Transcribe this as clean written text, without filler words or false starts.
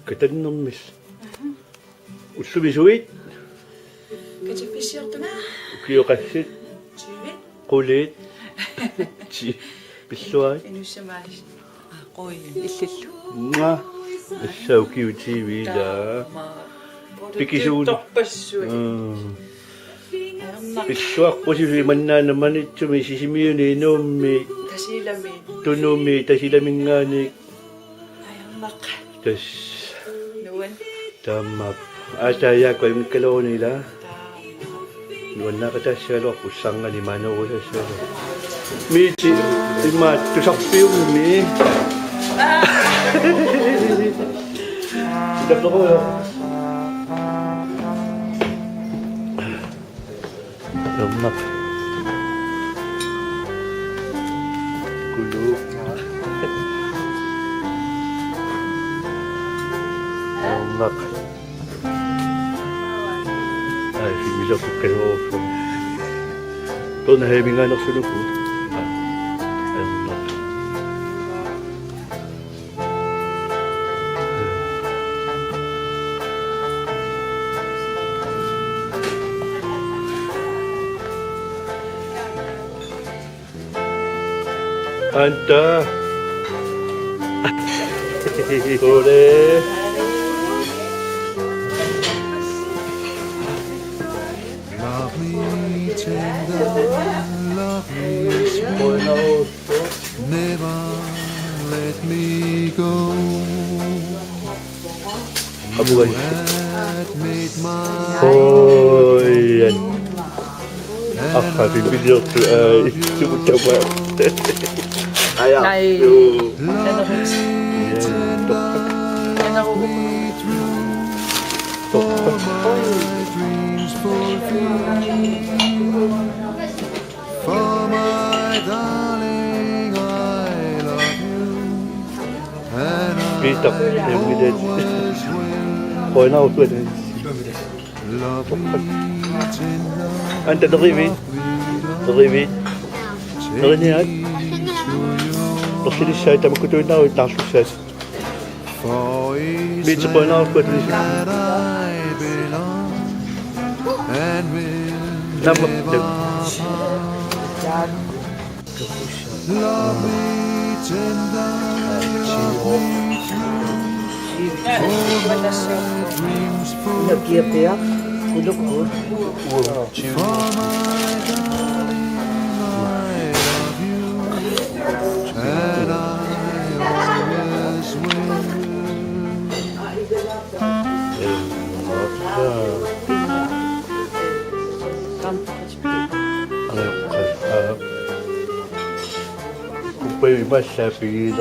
Katannermis. Ussumisuit. Katipisiortuna. Ukioqassit. Chivit. Qulit. Pissuai. Inussamaalis. Qoi illallu. Mua. Assaukiutiivila. Pikisuun. Torpassui. Pissuaqqusivi mannaanamanitsumi sisimiuni inuummi Tasilamin. tunummi tasilamingaani Ayammaq. tas Nuwan. tammap atayaqqa imkaloonila nuannaqatassaaluaq ussangani manuusassaalu miiti immaat tusarpiummi idaqloqoyo Lemak Kuluk Lemak Ay, sige sa kayo ito na heming anak sa lupo Lemak Anta. Sore. Love me tender, love me sweet, never let me go. Kabugan. Had made my Hoy. Bibigyan ko ay sumutawa. Ayan. Nay. love me tender, love me true, all my dreams fulfill. For my darling, I love you, and Kita ko I yung bidet. always will. Hoy na ako din. Love me tender, Anta nakibit. Nakibit. Nakinihat. Nakini siya. Tama ko ito na ako. Tasok siya. for is Bitsa po na ako. that I belong, and will Nama. never part. Love me tender, love me true, all my dreams fulfill. For my darling, I love you, and I always will. Kung pa'y mas sabi,